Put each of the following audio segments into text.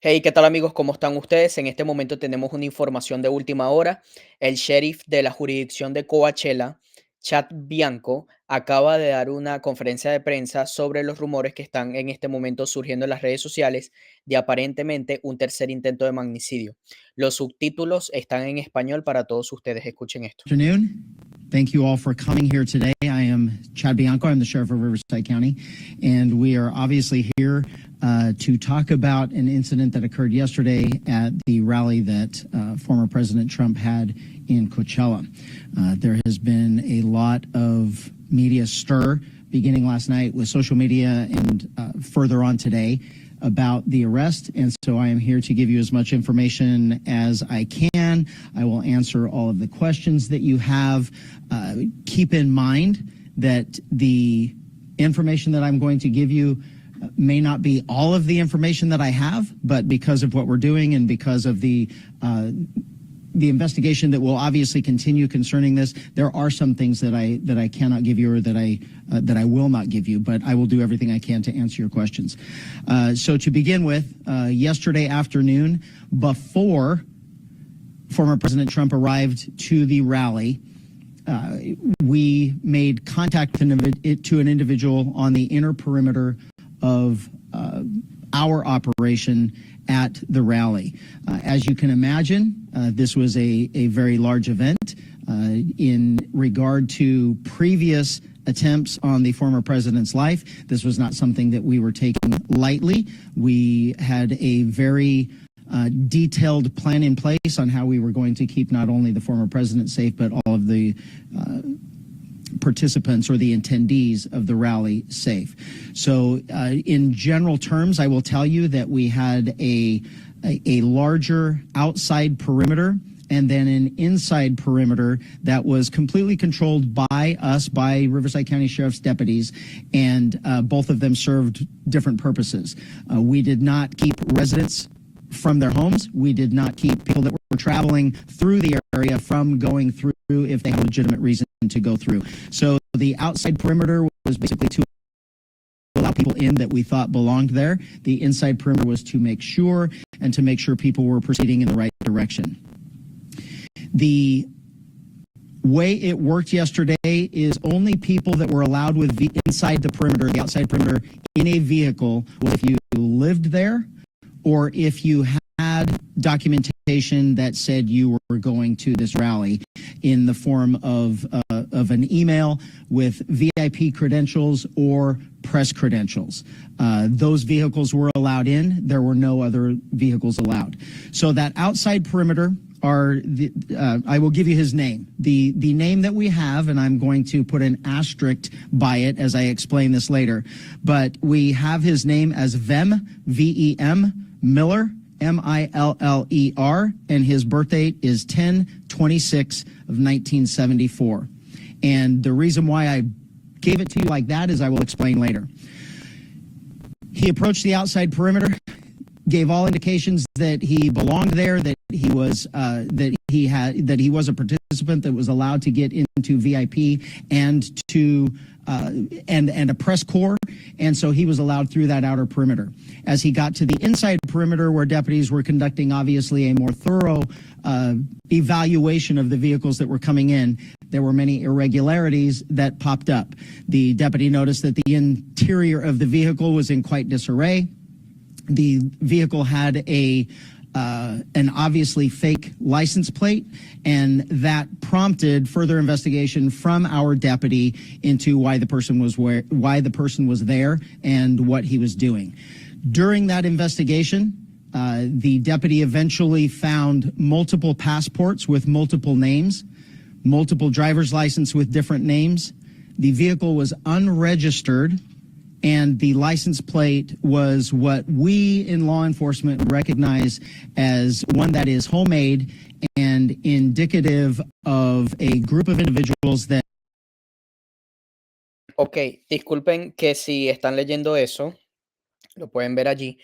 Hey, ¿qué tal amigos? ¿Cómo están ustedes? En este momento tenemos una información de última hora. El sheriff de la jurisdicción de Coachella, Chad Bianco, acaba de dar una conferencia de prensa sobre los rumores que están en este momento surgiendo en las redes sociales de aparentemente un tercer intento de magnicidio. Los subtítulos están en español para todos ustedes. Escuchen esto. Afternoon. Thank you all for coming here today. I am Chad Bianco. I'm the sheriff of Riverside County, and we are obviously here to talk about an incident that occurred yesterday at the rally that former President Trump had in Coachella. There has been a lot of media stir beginning last night with social media and further on today about the arrest, and so I am here to give you as much information as I can. I will answer all of the questions that you have. Keep in mind that the information that I'm going to give you may not be all of the information that I have, but because of what we're doing and because of the investigation that will obviously continue concerning this, there are some things that I cannot give you or that I will not give you, but I will do everything I can to answer your questions. So to begin with, yesterday afternoon, before former President Trump arrived to the rally, we made contact to an individual on the inner perimeter of our operation at the rally. As you can imagine, this was a very large event. In regard to previous attempts on the former president's life, this was not something that we were taking lightly. We had a very detailed plan in place on how we were going to keep not only the former president safe, but all of the participants or the attendees of the rally safe. So in general terms, I will tell you that we had a larger outside perimeter and then an inside perimeter that was completely controlled by us, by Riverside County Sheriff's deputies, and both of them served different purposes. We did not keep residents from their homes. We did not keep people that were traveling through the area from going through if they had a legitimate reason to go through. So the outside perimeter was basically to allow people in that we thought belonged there. The inside perimeter was to make sure and to make sure people were proceeding in the right direction. The way it worked yesterday is only people that were allowed with inside the perimeter, the outside perimeter, in a vehicle was if you lived there or if you had documentation that said you were going to this rally in the form of an email with VIP credentials or press credentials. Those vehicles were allowed in. There were no other vehicles allowed. So that outside perimeter I will give you his name. The name that we have, and I'm going to put an asterisk by it as I explain this later, but we have his name as Vem, V-E-M, Miller, M-I-L-L-E-R, and his birth date is 10/26 of 1974. And the reason why I gave it to you like that is I will explain later. He approached the outside perimeter, gave all indications that he belonged there, that he was a participant that was allowed to get into VIP and to and a press corps, and so he was allowed through that outer perimeter. As he got to the inside perimeter, where deputies were conducting obviously a more thorough evaluation of the vehicles that were coming in, there were many irregularities that popped up. The deputy noticed that the interior of the vehicle was in quite disarray. The vehicle had an obviously fake license plate, and that prompted further investigation from our deputy into why the person was there and what he was doing. During that investigation, the deputy eventually found multiple passports with multiple names, multiple driver's license with different names. The vehicle was unregistered, and the license plate was what we in law enforcement recognize as one that is homemade and indicative of a group of individuals that... Ok, disculpen que si están leyendo eso, lo pueden ver allí.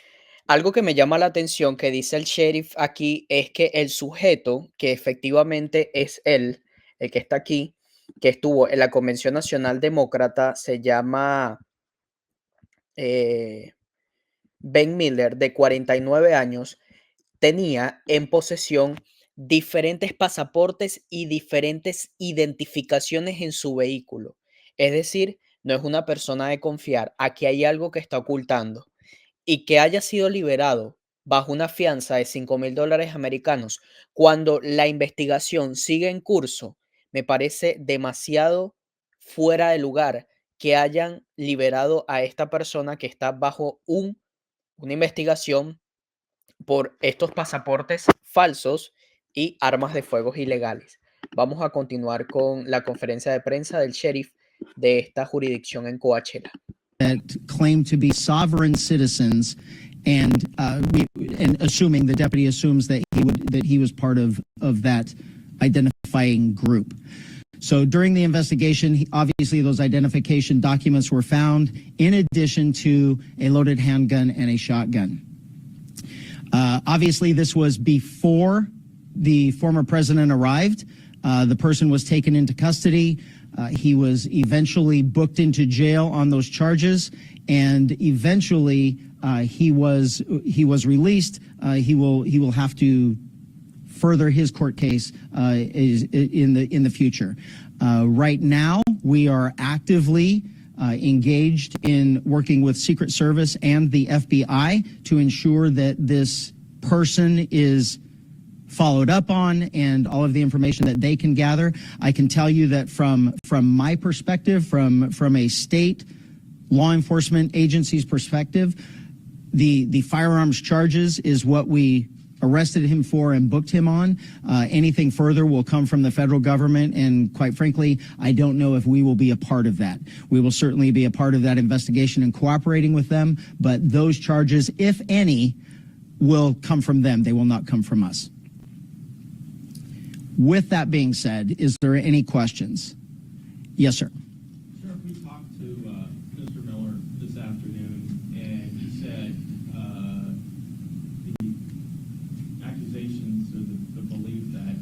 Algo que me llama la atención que dice el sheriff aquí es que el sujeto, que efectivamente es él, el que está aquí, que estuvo en la Convención Nacional Demócrata, se llama Ben Miller, de 49 años, tenía en posesión diferentes pasaportes y diferentes identificaciones en su vehículo. Es decir, no es una persona de confiar. Aquí hay algo que está ocultando. Y que haya sido liberado bajo una fianza de $5,000 americanos cuando la investigación sigue en curso, me parece demasiado fuera de lugar que hayan liberado a esta persona que está bajo una investigación por estos pasaportes falsos y armas de fuego ilegales. Vamos a continuar con la conferencia de prensa del sheriff de esta jurisdicción en Coachella. That claim to be sovereign citizens, and assuming the deputy assumes that he was part of that identifying group. So during the investigation, obviously those identification documents were found, in addition to a loaded handgun and a shotgun. Obviously, this was before the former president arrived. The person was taken into custody. He was eventually booked into jail on those charges, and eventually he was released. He will have to further his court case in the future. Right now, we are actively engaged in working with Secret Service and the FBI to ensure that this person is followed up on and all of the information that they can gather. I can tell you that from my perspective, from a state law enforcement agency's perspective, the firearms charges is what we arrested him for and booked him on. Anything further will come from the federal government, and quite frankly, I don't know if we will be a part of that. We will certainly be a part of that investigation and cooperating with them, but those charges, if any, will come from them. They will not come from us. With that being said, is there any questions? Yes, sir. Sheriff, we talked to Mr. Miller this afternoon, and he said the accusations or the belief that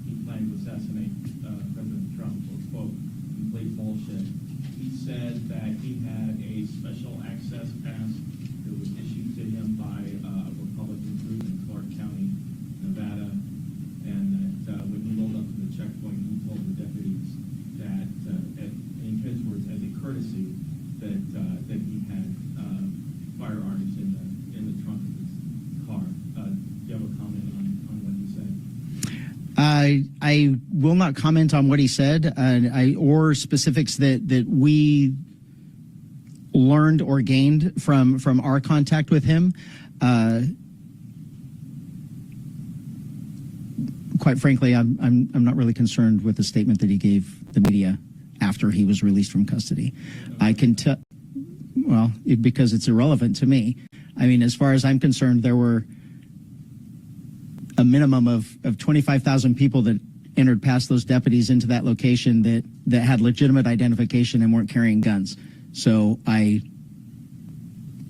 he planned to assassinate President Trump was, quote, complete bullshit. He said that he had a special access pass that was issued to him by a Republican group in Clark County, Nevada, and that when he rolled up to the checkpoint, he told the deputies that, in his words, as a courtesy, that he had firearms in the trunk of his car. Do you have a comment on what he said? I will not comment on what he said, or specifics that we learned or gained from our contact with him. Quite frankly, I'm not really concerned with the statement that he gave the media after he was released from custody. I can tell, well, because it's irrelevant to me. I mean, as far as I'm concerned, there were a minimum of 25,000 people that entered past those deputies into that location that had legitimate identification and weren't carrying guns. So I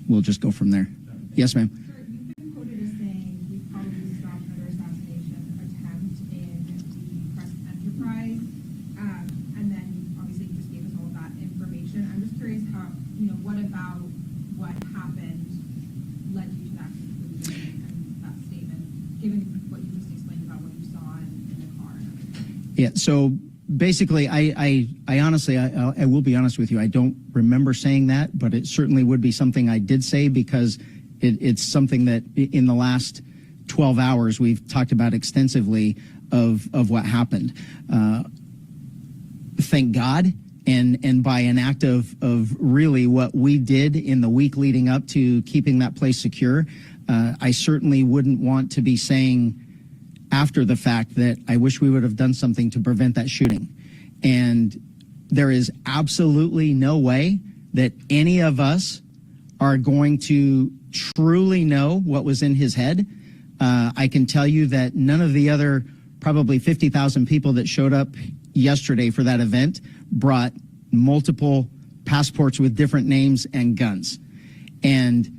will just go from there. Yes, ma'am. Yeah, so basically, I honestly, I will be honest with you, I don't remember saying that, but it certainly would be something I did say because it's something that in the last 12 hours we've talked about extensively of what happened. Thank God, and by an act of really what we did in the week leading up to keeping that place secure, I certainly wouldn't want to be saying after the fact that I wish we would have done something to prevent that shooting. And there is absolutely no way that any of us are going to truly know what was in his head. I can tell you that none of the other probably 50,000 people that showed up yesterday for that event brought multiple passports with different names and guns. And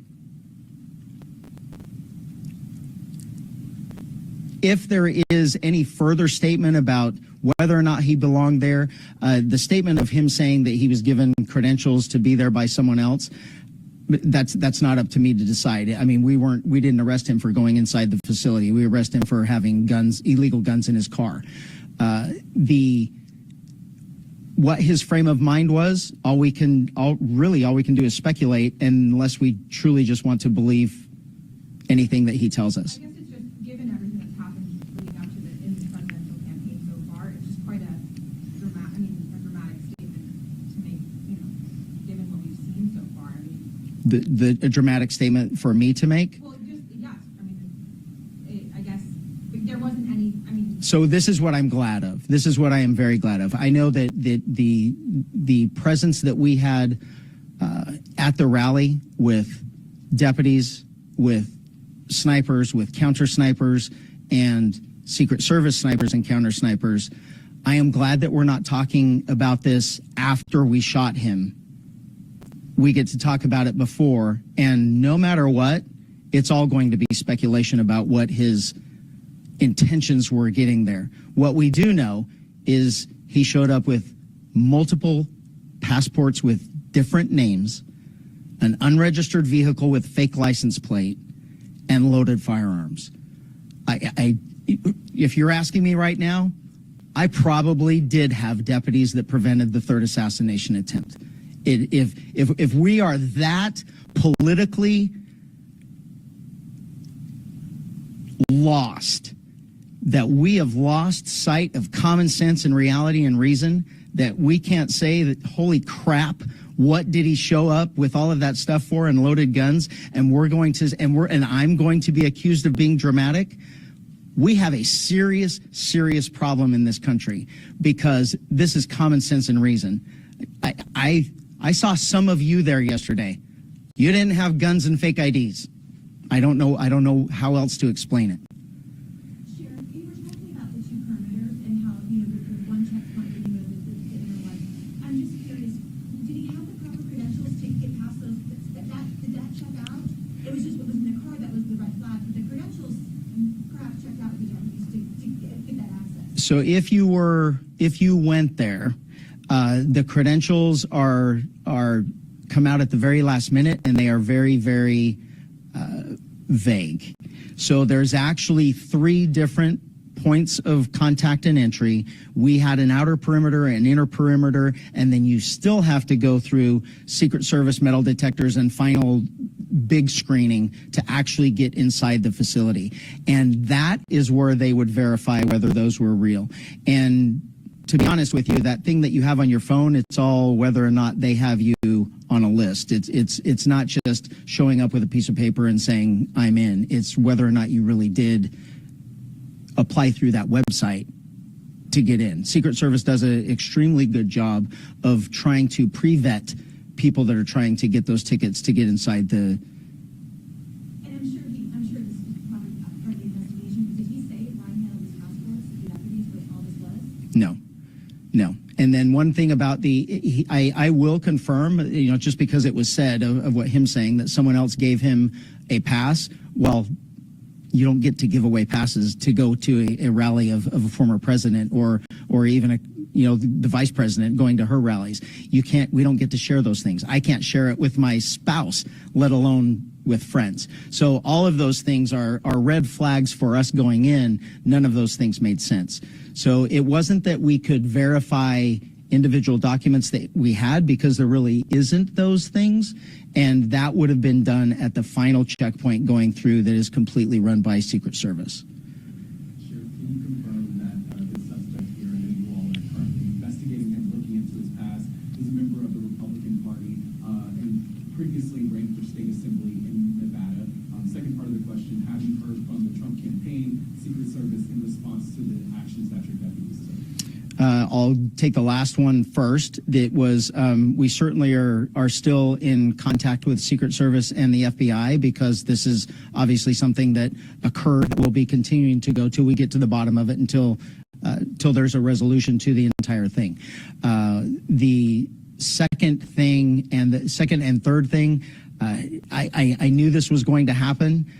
if there is any further statement about whether or not he belonged there, the statement of him saying that he was given credentials to be there by someone else, That's not up to me to decide. I mean, we didn't arrest him for going inside the facility. We arrested him for having illegal guns in his car. What his frame of mind was, all we can do is speculate, unless we truly just want to believe anything that he tells us. I guess it's just, given everything that's happened leading up to the presidential campaign so far, it's just quite a dramatic statement to make, given what we've seen so far. I mean, A dramatic statement for me to make? Well, just, yes. I mean, I guess there wasn't any, So this is what I'm glad of. This is what I am very glad of. I know that the presence that we had at the rally with deputies, with snipers, with counter snipers, and Secret Service snipers and counter snipers, I am glad that we're not talking about this after we shot him. We get to talk about it before, and no matter what, it's all going to be speculation about what his intentions were getting there. What we do know is he showed up with multiple passports with different names, an unregistered vehicle with fake license plate, and loaded firearms. If you're asking me right now, I probably did have deputies that prevented the third assassination attempt. If we are that politically lost, that we have lost sight of common sense and reality and reason, that we can't say that, holy crap, what did he show up with all of that stuff for and loaded guns, and I'm going to be accused of being dramatic. We have a serious, serious problem in this country, because this is common sense and reason. I saw some of you there yesterday. You didn't have guns and fake IDs. I don't know how else to explain it. Sheriff, you were talking about the two perimeters and how, there's one checkpoint that you guys did the inner one. I'm just curious, did he have the proper credentials to get past those? Did that check out? It was just what was in the car that was the red flag, but the credentials perhaps checked out with the deputies to get that access. So if you went there, the credentials are come out at the very last minute, and they are very, very vague. So there's actually 3 different points of contact and entry. We had an outer perimeter, an inner perimeter, and then you still have to go through Secret Service metal detectors and final big screening to actually get inside the facility. And that is where they would verify whether those were real. And to be honest with you, that thing that you have on your phone, it's all whether or not they have you on a list. It's not just showing up with a piece of paper and saying, I'm in. It's whether or not you really did apply through that website to get in. Secret Service does an extremely good job of trying to pre-vet people that are trying to get those tickets to get inside the... And I'm sure this is probably part of the investigation, but did he say why he had all these passports, the deputies, what all this was? No. And then one thing about I will confirm, just because it was said of what him saying that someone else gave him a pass. Well, you don't get to give away passes to go to a rally of a former president or even the vice president going to her rallies. We don't get to share those things. I can't share it with my spouse, let alone with friends. So all of those things are red flags for us going in. None of those things made sense. So it wasn't that we could verify individual documents that we had, because there really isn't those things. And that would have been done at the final checkpoint going through that is completely run by Secret Service. Sheriff, can you confirm that the suspect here, and you all are currently investigating him, looking into his past, is a member of the Republican Party and previously ran for state assembly in Nevada? Second part of the question, have you heard from the Trump campaign, Secret Service, in response to the actions that your deputies took? I'll take the last one first. It was we certainly are still in contact with Secret Service and the FBI, because this is obviously something that occurred. We'll be continuing to go till we get to the bottom of it, until there's a resolution to the entire thing. The second thing and the second and third thing, I knew this was going to happen.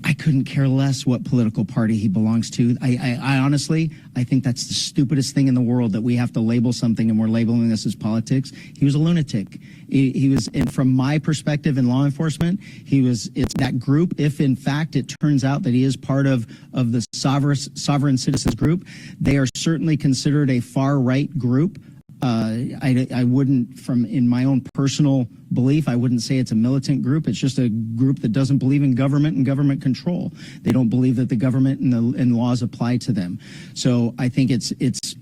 I couldn't care less what political party he belongs to. I honestly, I think that's the stupidest thing in the world, that we have to label something and we're labeling this as politics. He was a lunatic. He was, and from my perspective in law enforcement, it's that group. If in fact it turns out that he is part of the sovereign citizens group, they are certainly considered a far right group. I wouldn't, in my own personal belief, I wouldn't say it's a militant group. It's just a group that doesn't believe in government and government control. They don't believe that the government and laws apply to them. So I think it's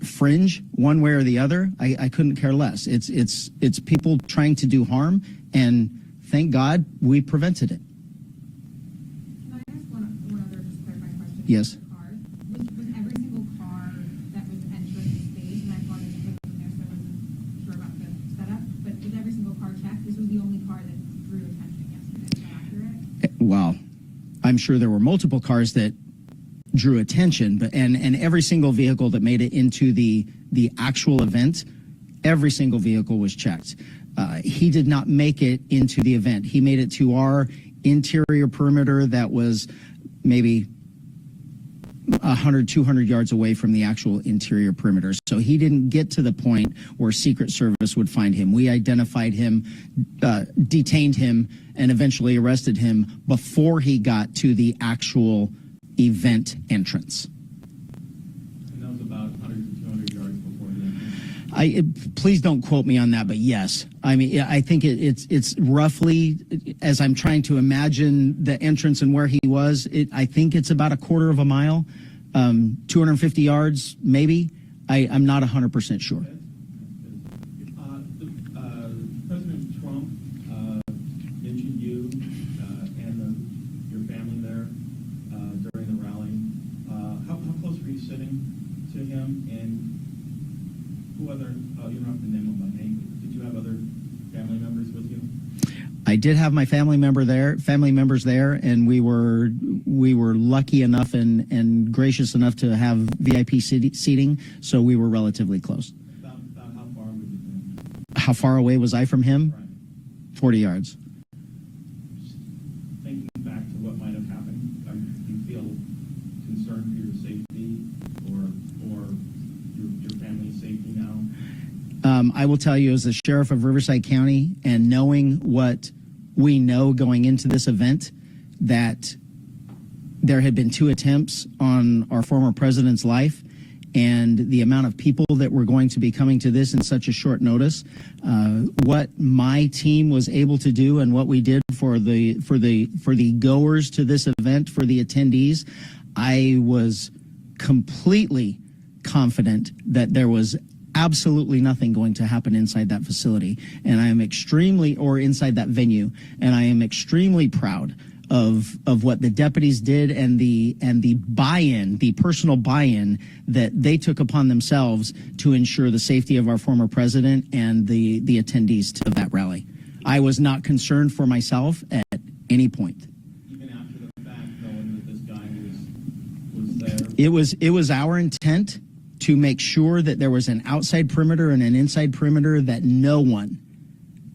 fringe one way or the other. I couldn't care less. It's people trying to do harm, and thank God we prevented it. Can I ask one other just clarifying question? Yes. Was every single car that was entering the space, and I apologize if I wasn't there, so I wasn't sure about the setup, but was every single car checked? This was the only car that drew attention yesterday. Is that accurate? Well, I'm sure there were multiple cars that drew attention, but and every single vehicle that made it into the actual event, every single vehicle was checked. He did not make it into the event. He made it to our interior perimeter that was maybe 100, 200 yards away from the actual interior perimeter. So he didn't get to the point where Secret Service would find him. We identified him, detained him, and eventually arrested him before he got to the actual event entrance. And that was about 100 to 200 yards before the entrance. Please don't quote me on that, but yes. I mean, I think it's roughly, as I'm trying to imagine the entrance and where he was, I think it's about a quarter of a mile, 250 yards, maybe. I'm not 100% sure. President Trump mentioned you and your family there during the rally. How close were you sitting to him, and who other, you don't have to name them by name, but did you have other family members with you? I did have my family members there, and we were lucky enough and gracious enough to have VIP seating, so we were relatively close. About how far would you think? How far away was I from him? Right. 40 yards. Just thinking back to what might have happened, do you feel concerned for your safety or your family's safety now? I will tell you, as the sheriff of Riverside County, and knowing what we know going into this event, that there had been 2 attempts on our former president's life, and the amount of people that were going to be coming to this in such a short notice, what my team was able to do and what we did for the goers to this event, for the attendees, I was completely confident that there was absolutely nothing going to happen inside that facility, and I am inside that venue, and I am extremely proud of what the deputies did, and the buy-in, the personal buy-in that they took upon themselves to ensure the safety of our former president and the attendees to that rally. I was not concerned for myself at any point. Even after the fact, knowing that this guy was there? It was our intent to make sure that there was an outside perimeter and an inside perimeter, that no one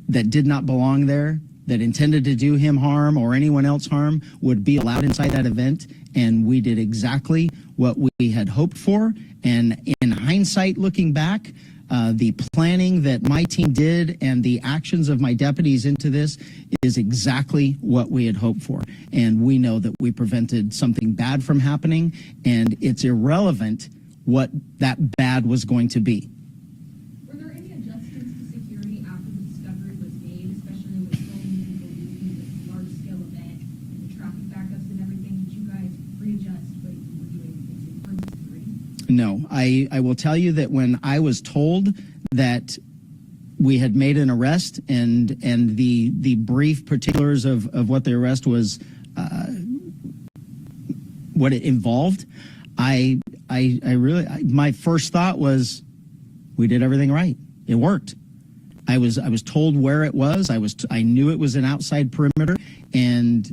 that did not belong there, that intended to do him harm or anyone else harm, would be allowed inside that event. And we did exactly what we had hoped for. And in hindsight, looking back, the planning that my team did and the actions of my deputies into this is exactly what we had hoped for. And we know that we prevented something bad from happening, and it's irrelevant what that bad was going to be. Were there any adjustments to security after the discovery was made, especially with so many people using this large-scale event and the traffic backups and everything? Did you guys readjust what you were doing in terms of security? No, I will tell you that when I was told that we had made an arrest and the brief particulars of what the arrest was, what it involved, I really, my first thought was, we did everything right. It worked. I was told where it was. I knew it was an outside perimeter, and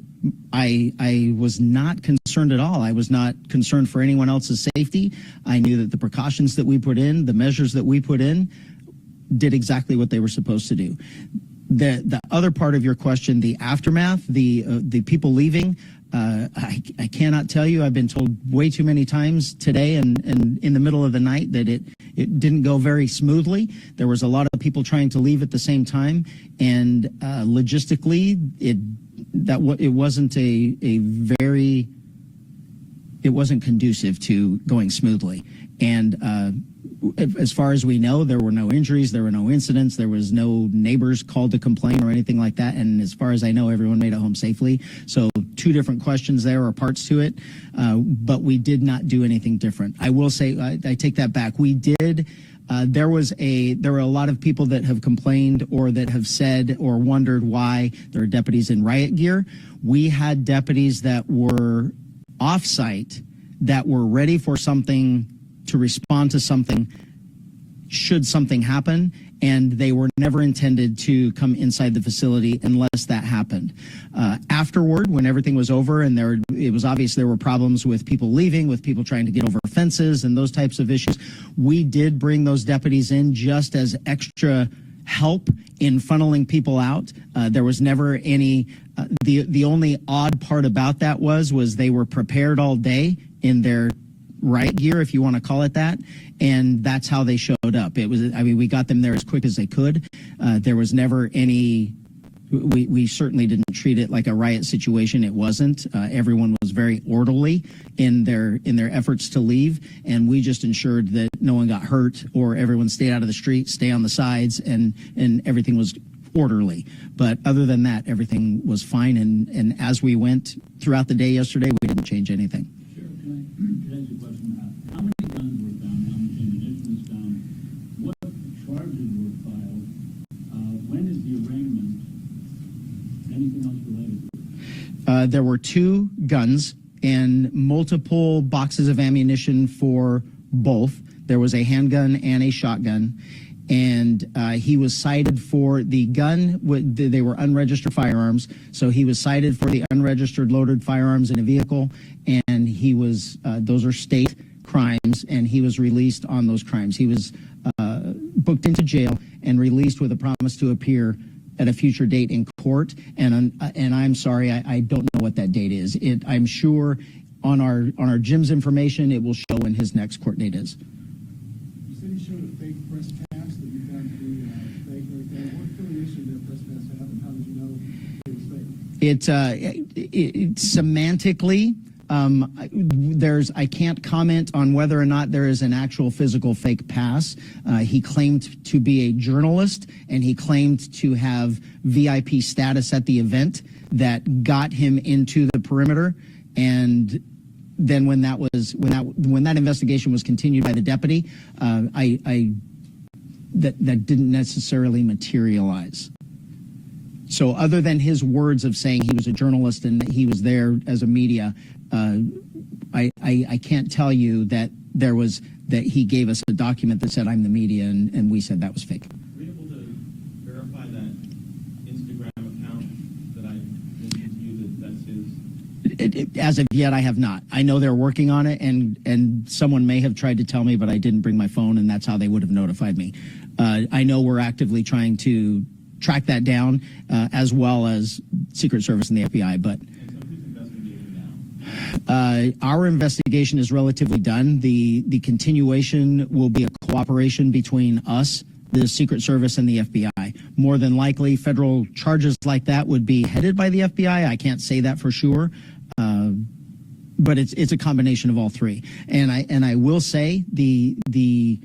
I was not concerned at all. I was not concerned for anyone else's safety. I knew that the precautions that we put in, the measures that we put in, did exactly what they were supposed to do. The other part of your question, the aftermath, the people leaving, I cannot tell you. I've been told way too many times today and in the middle of the night that it didn't go very smoothly. There was a lot of people trying to leave at the same time, and logistically, it wasn't conducive to going smoothly. And as far as we know, there were no injuries, there were no incidents, there was no neighbors called to complain or anything like that. And as far as I know, everyone made it home safely. So two different questions there, or parts to it, but we did not do anything different. I will say, I take that back. We did. There were a lot of people that have complained or that have said or wondered why there are deputies in riot gear. We had deputies that were off-site that were ready for something, to respond to something should something happen, and they were never intended to come inside the facility unless that happened. Afterward, when everything was over and it was obvious there were problems with people leaving, with people trying to get over fences and those types of issues, we did bring those deputies in just as extra help in funneling people out. There was never any, the only odd part about that was they were prepared all day in their riot gear, if you want to call it that, and that's how they showed up. We got them there as quick as they could. There was never any, we certainly didn't treat it like a riot situation. It wasn't. Everyone was very orderly in their efforts to leave, and we just ensured that no one got hurt or everyone stayed out of the street, stay on the sides, and everything was orderly. But other than that, everything was fine, and as we went throughout the day yesterday, we didn't change anything. Can I ask you a question? How many guns were found? How much ammunition was found? What charges were filed? When is the arraignment? Anything else related to it? There were 2 guns and multiple boxes of ammunition for both. There was a handgun and a shotgun. And he was cited for the gun. They were unregistered firearms, so he was cited for the unregistered loaded firearms in a vehicle, and he was those are state crimes, and he was released on those crimes. He was booked into jail and released with a promise to appear at a future date in court. And I'm sorry, I don't know what that date is. I'm sure on our Jim's information, it will show when his next court date is. You said he showed a fake press pass that you found to be fake right there. What affiliation did that press pass have, and how did you know it was fake? It semantically, I can't comment on whether or not there is an actual physical fake pass. He claimed to be a journalist, and he claimed to have VIP status at the event that got him into the perimeter. And then when that investigation was continued by the deputy, that didn't necessarily materialize. So other than his words of saying he was a journalist and that he was there as a media, I can't tell you that he gave us a document that said I'm the media, and we said that was fake. Were you able to verify that Instagram account that I mentioned to you that's his? As of yet, I have not. I know they're working on it, and someone may have tried to tell me, but I didn't bring my phone, and that's how they would have notified me. I know we're actively trying to track that down, as well as Secret Service and the FBI, but our investigation is relatively done. The continuation will be a cooperation between us, the Secret Service, and the FBI. More than likely, federal charges like that would be headed by the FBI. I can't say that for sure, but it's a combination of all three. And I will say the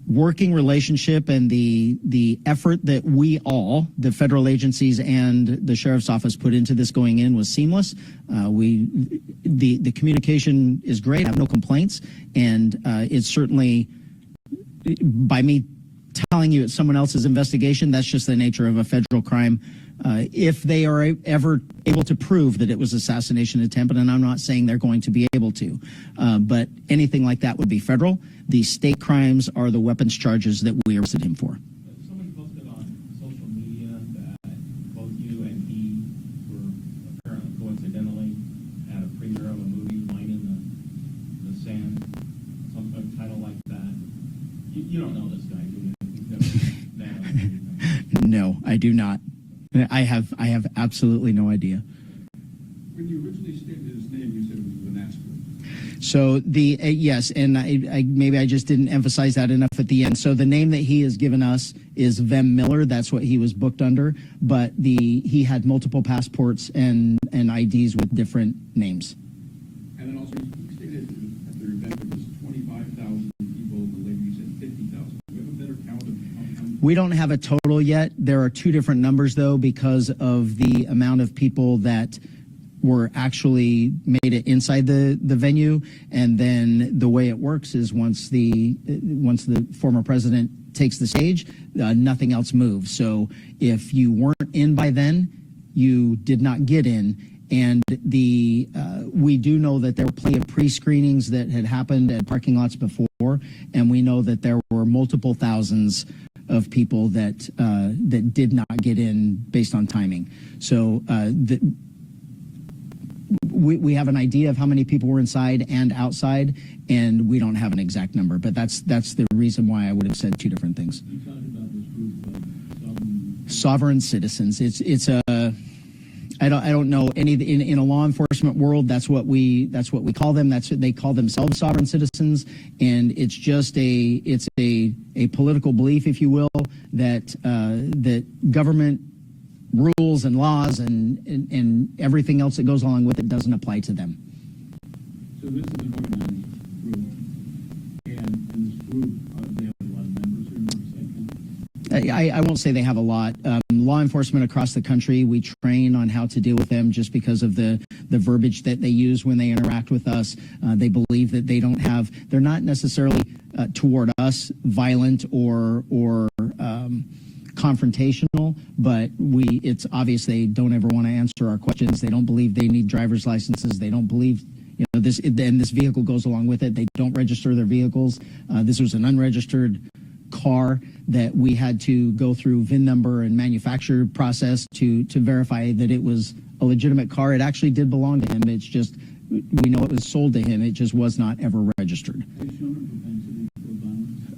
working relationship and the effort that we all, the federal agencies and the sheriff's office, put into this going in was seamless. The communication is great. I have no complaints, and it's certainly, by me telling you it's someone else's investigation, that's just the nature of a federal crime. If they are ever able to prove that it was assassination attempt, and I'm not saying they're going to be able to, but anything like that would be federal. The state crimes are the weapons charges that we arrested him for. Someone posted on social media that both you and he were apparently coincidentally at a premiere of a movie, Line in the Sand, some title like that. You don't know this guy, do you? You've never met him. No, I do not. I have absolutely no idea. When you originally stated his name, you said it was Vanasco. So the yes, and I maybe I just didn't emphasize that enough at the end. So the name that he has given us is Vem Miller. That's what he was booked under. But he had multiple passports and IDs with different names. And then also, you stated at the event there was 25,000 people. The lady you said 50,000. Do we have a better count of how many? We don't have a total yet. There are two different numbers though, because of the amount of people that were actually made it inside the venue, and then the way it works is once the former president takes the stage, nothing else moves. So if you weren't in by then, you did not get in. And we do know that there were plenty of pre-screenings that had happened at parking lots before, and we know that there were multiple thousands of people that did not get in based on timing. So we have an idea of how many people were inside and outside, and we don't have an exact number. But that's the reason why I would have said two different things. You talked about this group of Sovereign citizens. It's a I don't know any in a law enforcement world. That's what we call them. That's what they call themselves, sovereign citizens, and it's just a political belief, if you will, that that government rules and laws and everything else that goes along with it doesn't apply to them. So this is an organized group, and in this group, they have a lot of members here in Riverside County? I won't say they have a lot. Law enforcement across the country, we train on how to deal with them just because of the verbiage that they use when they interact with us. They believe that they're not necessarily toward us violent or confrontational, but it's obvious they don't ever want to answer our questions. They don't believe they need driver's licenses. They don't believe, and this vehicle goes along with it. They don't register their vehicles. This was an unregistered car that we had to go through VIN number and manufacture process to verify that it was a legitimate car. It actually did belong to him. It's just, we know it was sold to him. It just was not ever registered. Have you shown a propensity for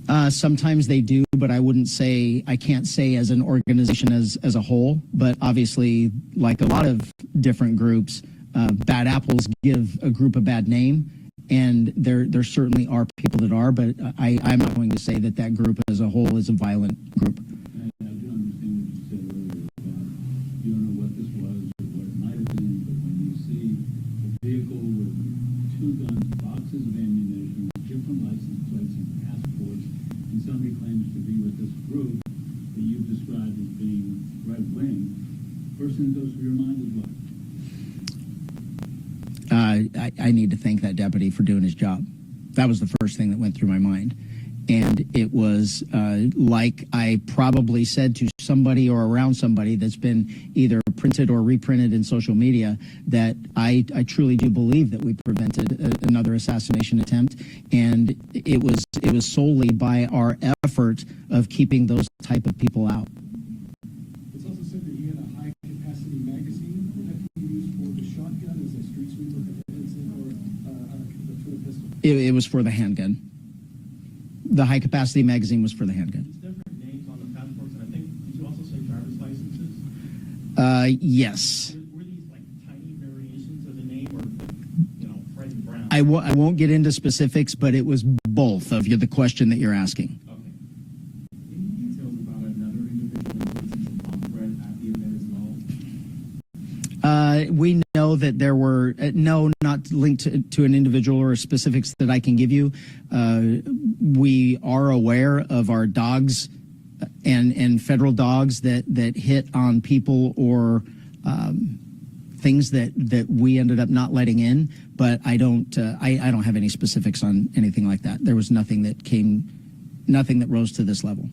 violence? Sometimes they do, but I can't say as an organization as a whole, but obviously, like a lot of different groups, bad apples give a group a bad name, and there certainly are people that are, but I'm not going to say that group as a whole is a violent group. I do understand what you said earlier about you don't know what this was or what it might have been, but when you see a vehicle with two guns, boxes of ammunition, different license plates and passports, and somebody claims to be with this group that you've described as being right-wing, first thing that goes through your mind is what? I need to thank that deputy for doing his job. That was the first thing that went through my mind. And it was like I probably said to somebody or around somebody that's been either printed or reprinted in social media, that I truly do believe that we prevented another assassination attempt. And it was solely by our effort of keeping those type of people out. It's also said that he had a high-capacity magazine that he used for the shotgun as a street sweeper, or for the pistol. It was for the handgun. The high-capacity magazine was for the handgun. These different names on the passports, and I think, did you also say driver's licenses? Yes. Were these like tiny variations of the name, or Fred and Brown? I won't get into specifics, but it was both of the question that you're asking. Okay. Any details about another individual in some bomb threat at the event as well? We know that there were, no, not linked to an individual or specifics that I can give you. We are aware of our dogs and federal dogs that hit on people or things that we ended up not letting in, but I don't have any specifics on anything like that. There was nothing that rose to this level.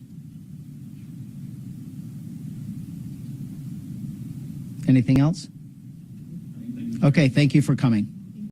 Anything else? Okay, thank you for coming.